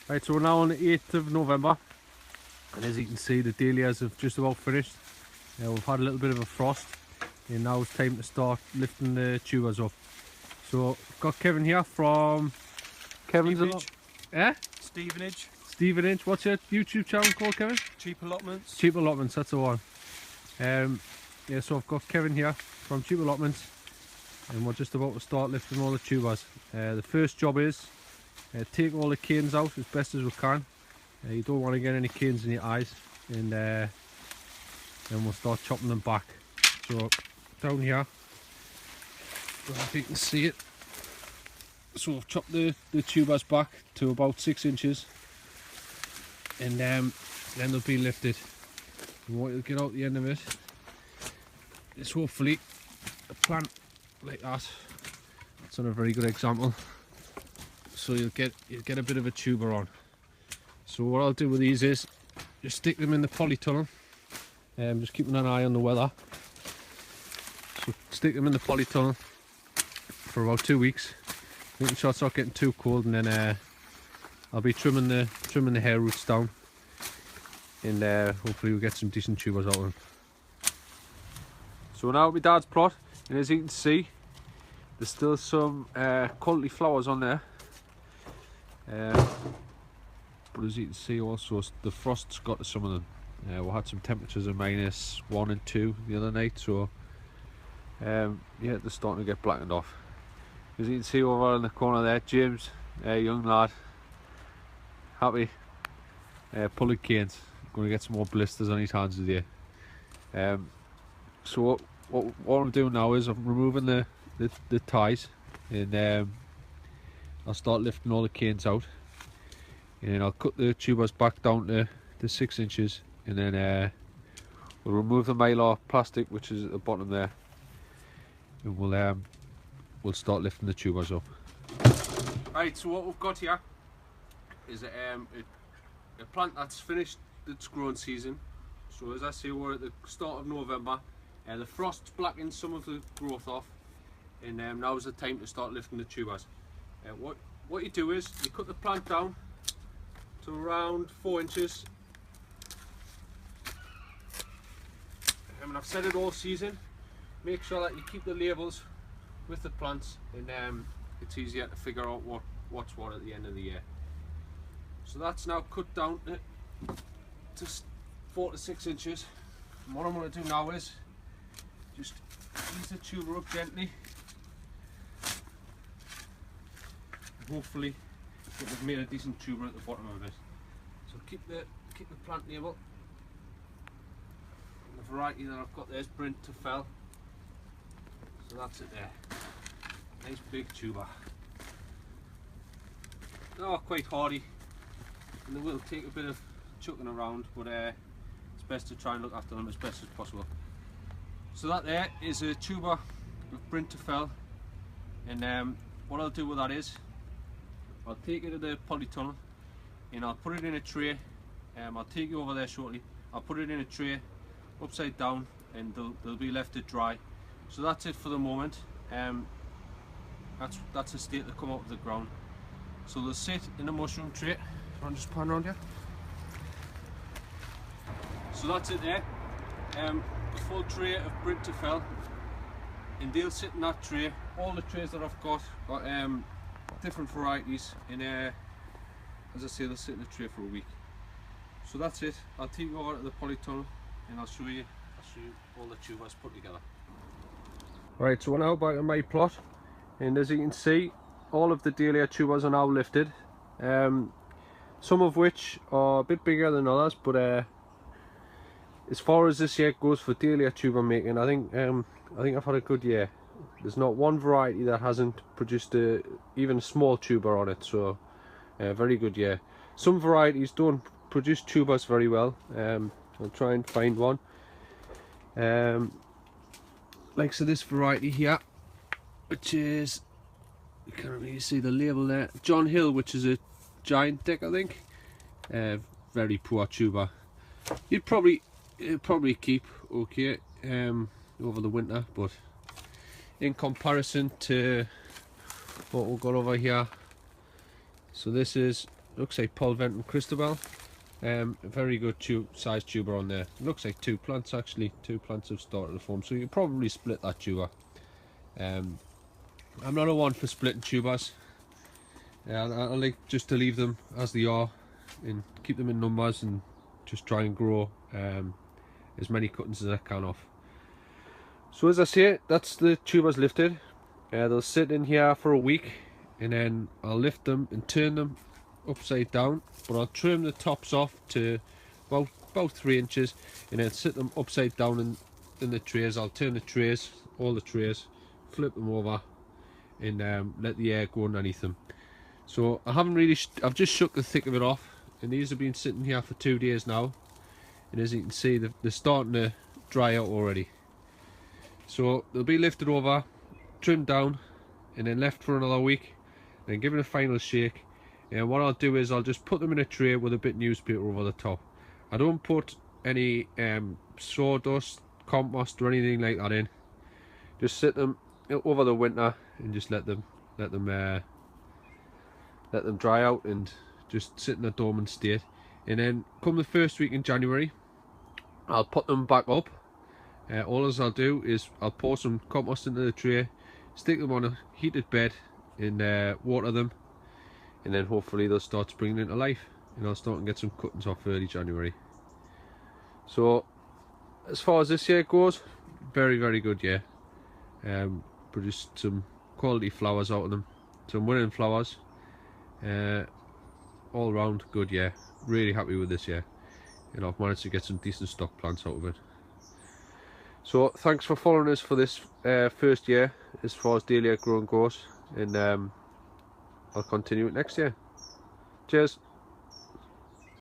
Right, so we're now on the 8th of November, and as you can see the dahlias have just about finished. We've had a little bit of a frost, and now it's time to start lifting the tubers up. So I've got Kevin here from Stevenage. Stevenage. Stevenage. What's your YouTube channel called, Kevin? Cheap Allotments. Cheap Allotments, that's the one. Yeah, so I've got Kevin here from Cheap Allotments, and we're just about to start lifting all the tubers. The first job is take all the canes out as best as we can. You don't want to get any canes in your eyes, and then we'll start chopping them back. So down here, if you can see it, so I've chopped the tubers back to about 6 inches, and then they'll be lifted. And what you'll get out the end of it is hopefully a plant like that. That's not a very good example. So you'll get a bit of a tuber on. So what I'll do with these is just stick them in the polytunnel. Just keeping an eye on the weather. So stick them in the polytunnel for about 2 weeks, making sure it's not getting too cold, and then I'll be trimming the hair roots down, and hopefully we'll get some decent tubers out of them. So we're now at my dad's plot, and as you can see, there's still some quality flowers on there. But as you can see also, the frost's got to some of them. We had some temperatures of -1 and 2 the other night, so yeah, they're starting to get blackened off. As you can see over in the corner there, James, young lad, happy, pulling canes. Going to get some more blisters on his hands today. So what I'm doing now is I'm removing the ties, and I'll start lifting all the canes out, and I'll cut the tubers back down to 6 inches, and then we'll remove the mylar plastic which is at the bottom there, and we'll start lifting the tubers up. Right, so what we've got here is a plant that's finished its growing season. So as I say, we're at the start of November, and the frost's blackened some of the growth off, and now's the time to start lifting the tubers. What you do is you cut the plant down to around 4 inches, and I've said it all season, make sure that you keep the labels with the plants, and it's easier to figure out what's what at the end of the year. So that's now cut down to 4 to 6 inches, and what I'm going to do now is just ease the tuber up gently. Hopefully we've made a decent tuber at the bottom of it. So keep the plant label. And the variety that I've got there is Brint to Fell. So that's it there. Nice big tuber. They are quite hardy, and they will take a bit of chucking around, but it's best to try and look after them as best as possible. So that there is a tuber of Brint to Fell, and what I'll do with that is I'll take it to the polytunnel, and I'll put it in a tray. I'll take you over there shortly. I'll put it in a tray upside down, and they'll be left to dry. So that's it for the moment. That's the state they come out of the ground. So they'll sit in a mushroom tray. I'll just pan around here. So that's it there. A full tray of Brint to Fell, and they'll sit in that tray. All the trays that I've got different varieties, and as I say, they'll sit in the tray for a week. So that's it. I'll take you over to the polytunnel, and I'll show you all the tubers put together. Right, so we're now back on my plot, and as you can see, all of the dahlia tubers are now lifted. Some of which are a bit bigger than others, but as far as this year goes for dahlia tuber making, I think I've had a good year. There's not one variety that hasn't produced even a small tuber on it, so very good year. Some varieties don't produce tubers very well. I'll try and find one. Like so, this variety here, which is, you can't really see the label there, John Hill, which is a giant deck, I think. Very poor tuber. It'd probably keep okay over the winter, but in comparison to what we've got over here, so this is looks like Polventum Christabel. A very good size tuber on there. It looks like 2 plants actually. 2 plants have started to form, so you probably split that tuber. I'm not a one for splitting tubers. I like just to leave them as they are and keep them in numbers and just try and grow as many cuttings as I can off. So as I say, that's the tubers lifted. They'll sit in here for a week, and then I'll lift them and turn them upside down, but I'll trim the tops off to about 3 inches, and then sit them upside down in the trays. I'll turn the trays, all the trays, flip them over, and let the air go underneath them. So I haven't really, I've just shook the thick of it off, and these have been sitting here for 2 days now, and as you can see they're starting to dry out already. So they'll be lifted over, trimmed down, and then left for another week, then give it a final shake. And what I'll do is I'll just put them in a tray with a bit of newspaper over the top. I don't put any sawdust, compost or anything like that in. Just sit them over the winter and just let them dry out and just sit in a dormant state. And then come the first week in January, I'll put them back up. All I'll do is I'll pour some compost into the tray, stick them on a heated bed, and water them, and then hopefully they'll start springing into life, and I'll start and get some cuttings off early January. So as far as this year goes, very good year. Produced some quality flowers out of them, some winning flowers. All round good year. Really happy with this year, and I've managed to get some decent stock plants out of it. So thanks for following us for this first year as far as Dahlia growing goes, and I'll continue it next year. Cheers.